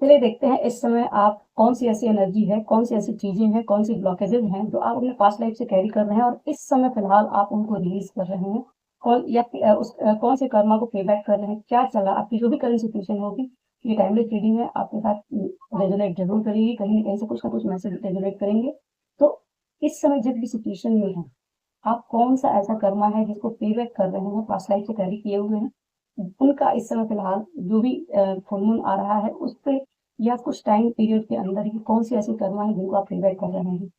चलिए देखते हैं इस समय आप कौन सी ऐसी एनर्जी है, कौन सी ऐसी चीजें हैं, कौन सी ब्लॉकेजेज हैं जो आप अपने पास्ट लाइफ से कैरी कर रहे हैं और इस समय फिलहाल आप उनको रिलीज कर रहे हैं। कौन से कर्मा को पे बैक कर रहे हैं, क्या चल रहा है, आपकी जो भी करंट सिचुएशन होगी। ये टाइमलेस रीडिंग है, आपके साथ रेजोनेट जरूर करेगी, कहीं न कहीं से कुछ ना कुछ मैसेज रेजोनेट करेंगे। तो इस समय जिस भी सिचुएशन में है, आप कौन सा ऐसा कर्मा है जिसको पे बैक कर रहे हैं, पास्ट लाइफ से कैरी किए हुए हैं, उनका इस समय फिलहाल जो भी फुल मून आ रहा है उस पे या कुछ टाइम पीरियड के अंदर ही कौन सी ऐसी कर्मा है जिनको आप पे बैक कर रहे हैं।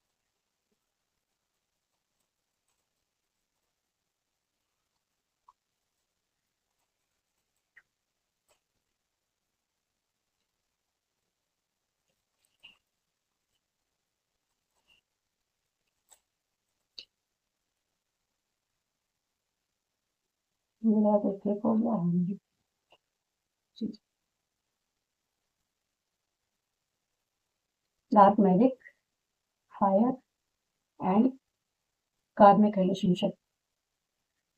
मुझे लगा कोई क्लिक हो गया है। डार्क मैजिक, फायर एंड कार्मिक रिलेशनशिप।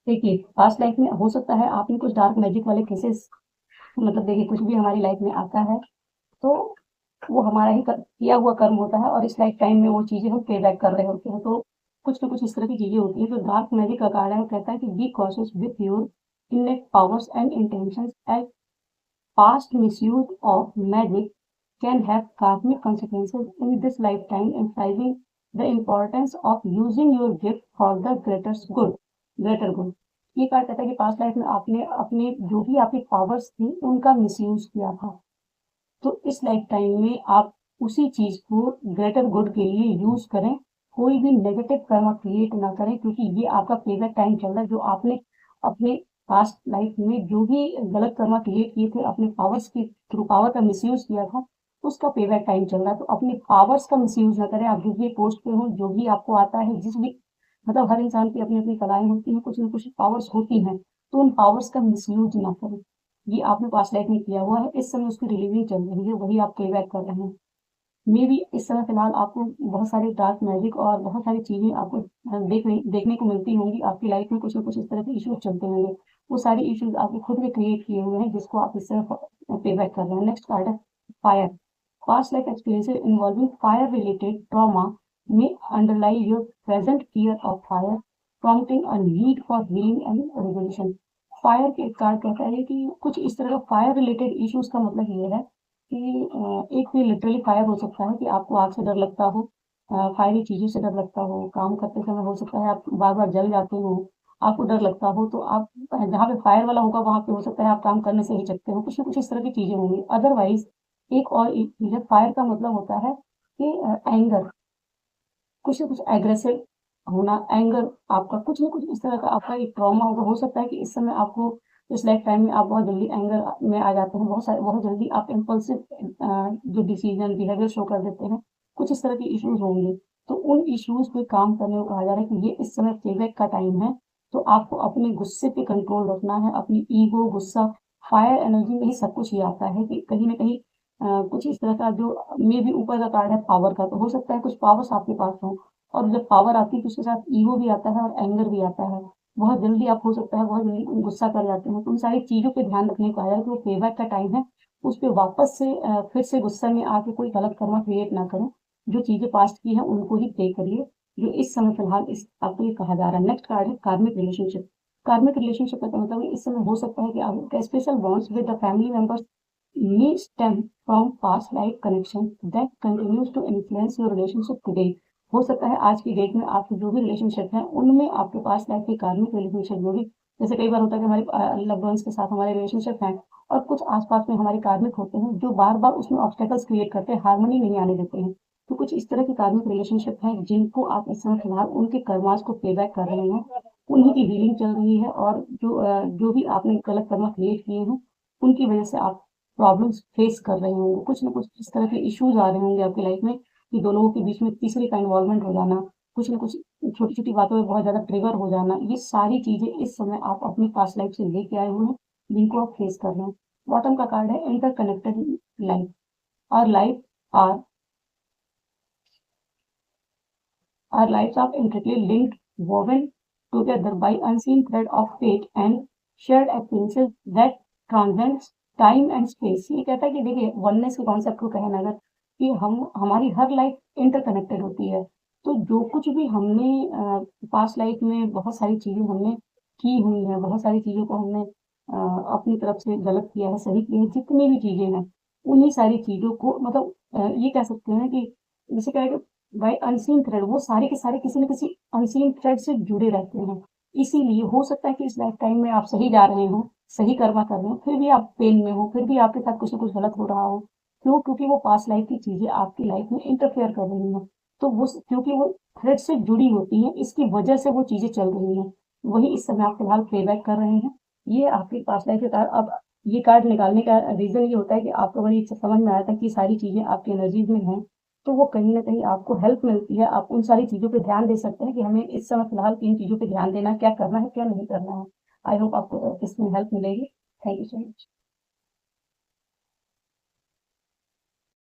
देखिए पास्ट लाइफ में हो सकता है आपने कुछ डार्क मैजिक वाले केसेस, मतलब देखिए कुछ भी हमारी लाइफ में आता है तो वो हमारा ही किया हुआ कर्म होता है और इस लाइफ टाइम में वो चीजें हम पे बैक कर रहे होते हैं। तो कुछ ना कुछ इस तरह की चीजें होती है। जो डार्क मैजिक का कार्ड है वो कहता है कि be cautious with your innate powers and intentions as past misuse of magic can have karmic consequences in this lifetime, emphasizing the importance of using your gift for the greater good. greater good. ये कहा कहता है कि past life में आपने अपने जो भी आपकी पावर्स थी उनका मिसयूज किया था, तो इस लाइफ टाइम में आप उसी चीज को ग्रेटर गुड के लिए यूज करें। कोई भी नेगेटिव कर्म क्रिएट ना करें, क्योंकि ये आपका पेबैक टाइम चल रहा है। जो आपने अपने पास्ट लाइफ में जो भी गलत कर्म क्रिएट किए थे, अपने पावर्स के थ्रू पावर का मिसयूज किया था, उसका पेबैक टाइम चल रहा है। तो अपनी पावर्स का मिसयूज ना करें। आप जिस भी पोस्ट पे हो, जो भी आपको आता है, जिस भी मतलब हर इंसान की अपनी अपनी कलाएं होती हैं, कुछ ना कुछ पावर्स होती हैं, तो उन पावर्स का मिसयूज ना करें। ये आपने पास्ट लाइफ में किया हुआ है, इस समय उसकी रिलीविंग चल रही है, वही आप पे बैक कर रहे हैं। मे भी इस समय फिलहाल आपको बहुत सारे डार्क मैजिक और बहुत सारी चीजें आपको देखने को मिलती होंगी। आपकी लाइफ में कुछ ना कुछ इस तरह के इश्यूज चलते होंगे। वो सारे इश्यूज आपने खुद में क्रिएट किए हुए हैं, जिसको आप इस समय पे बैक कर रहे हैं। नेक्स्ट कार्ड है fire. Past life experiences involving fire related trauma may underlie your present fear of fire, prompting a need for healing and resolution. Fire के कार्ड कहता है कि कुछ इस तरह का फायर रिलेटेड इश्यूज का मतलब ये है कि एक भी लिटरली फायर हो सकता है कि आपको आग से डर लगता हो, फायरी चीजों से डर लगता हो, काम करते समय हो सकता है आप बार बार जल जाते हो, आपको डर लगता हो, तो आप जहाँ पे फायर वाला होगा वहां पे हो सकता है आप काम करने से हिचकते हो। कुछ ना कुछ इस तरह की चीजें होंगी। अदरवाइज एक और चीज है, फायर का मतलब होता है कि एंगर, कुछ ना कुछ एग्रेसिव होना, एंगर आपका कुछ ना कुछ इस तरह का आपका एक ट्रॉमा होगा। हो सकता है कि इस समय आपको इस लाइफ टाइम में आप बहुत जल्दी एंगर में आ जाते हैं, बहुत जल्दी आप इम्पल्सिव जो डिसीजन बिहेवियर शो कर देते हैं। कुछ इस तरह के इश्यूज होंगे, तो उन इश्यूज पे काम करने को कहा जा रहा है कि ये इस समय प्लेबैक का टाइम है। तो आपको अपने गुस्से पे कंट्रोल रखना है, अपनी ईगो, गुस्सा, फायर एनर्जी में ही सब कुछ ये आता है कि कहीं ना कहीं कुछ इस तरह का जो मे भी ऊपर का कार्ड है पावर का, तो हो सकता है कुछ पावर्स आपके पास हो, और जब पावर आती है तो उसके साथ ईगो भी आता है और एंगर भी आता है। बहुत जल्दी आप हो सकता है बहुत जल्दी गुस्सा कर जाते हैं, तो उन सारी चीजों पे ध्यान रखने को आया है कि वो पेबैक का टाइम है। उस पे वापस से फिर से गुस्से में आके कोई गलत कर्म क्रिएट ना करें। जो चीजें पास्ट की है उनको ही पे करिए, जो इस समय फिलहाल इस आपको ये कहा जा रहा है। नेक्स्ट कार्ड है कार्मिक रिलेशनशिप। कार्मिक रिलेशनशिप का मतलब इस समय हो सकता है कि आपका special bonds with the family members may stem from past life connection that continues to influence your relationship today। हो सकता है आज की डेट में आपके जो भी रिलेशनशिप हैं उनमें आपके पास लाइफ के कार्मिक रिलेशनशिप जो भी, जैसे कई बार होता है कि हमारे लव्ड वंस के साथ हमारे रिलेशनशिप हैं और कुछ आसपास में हमारे कार्मिक होते हैं जो बार बार उसमें ऑब्स्टेकल्स क्रिएट करते हैं, हार्मनी नहीं आने देते हैं। तो कुछ इस तरह की कार्मिक रिलेशनशिप है जिनको आप इस समय फिलहाल उनके कर्मास को पे बैक कर रहे हैं, उन्हीं की हीलिंग चल रही है। और जो भी आपने गलत कर्म क्रिएट किए हैं उनकी वजह से आप प्रॉब्लम्स फेस कर रहे होंगे। कुछ ना कुछ इस तरह के इश्यूज आ रहे होंगे आपकी लाइफ में कि दो लोगों के बीच में तीसरे का इन्वॉल्वमेंट हो जाना, कुछ ना कुछ छोटी छोटी बातों में बहुत ज्यादा ट्रिगर हो जाना, ये सारी चीजें इस समय आप अपनी पास्ट लाइफ से लेके आए हुए हैं जिनको आप फेस कर रहे हैं। बॉटम का कार्ड है इंटरकनेक्टेड लाइफ। और life are Our lives are intricately linked, woven together by unseen thread of fate and shared experiences that transcends time and space, ये कहता है कि देखिए वननेस के कॉन्सेप्ट को कहें अगर, कि हम हमारी हर लाइफ इंटरकनेक्टेड होती है। तो जो कुछ भी हमने पास्ट लाइफ में बहुत सारी चीज़ें हमने की हुई हैं, बहुत सारी चीज़ों को हमने अपनी तरफ से गलत किया है, सही किया है, जितनी भी चीज़ें हैं, उन्हीं सारी चीज़ों को मतलब ये कह सकते हैं कि जैसे क्या है कि बाय अनसीन थ्रेड वो सारे के सारे किसी न किसी अनसीन थ्रेड से जुड़े रहते हैं। इसीलिए हो सकता है कि इस लाइफ टाइम में आप सही जा रहे हो, सही कर्मा कर रहे हो, फिर भी आप पेन में हो, फिर भी आपके साथ कुछ न कुछ गलत हो रहा हो। क्यों? क्योंकि वो पास्ट लाइफ की चीज़ें आपकी लाइफ में इंटरफेयर कर रही हैं। तो वो क्योंकि वो थ्रेड से जुड़ी होती हैं, इसकी वजह से वो चीज़ें चल रही हैं। वही इस समय आप फिलहाल प्लेबैक कर रहे हैं। ये आपकी पास्ट लाइफ के कार्ड, अब ये कार्ड निकालने का रीज़न ये होता है कि आपको अगर ये समझ में आया था कि सारी चीज़ें आपकी एनर्जीज में हैं, तो वो कहीं न कहीं आपको हेल्प मिलती है। आप उन सारी चीज़ों पे ध्यान दे सकते हैं कि हमें इस समय फिलहाल किन चीज़ों पे ध्यान देना है, क्या करना है, क्या नहीं करना है। आई होप आपको इसमें हेल्प मिलेगी। Thank you so much.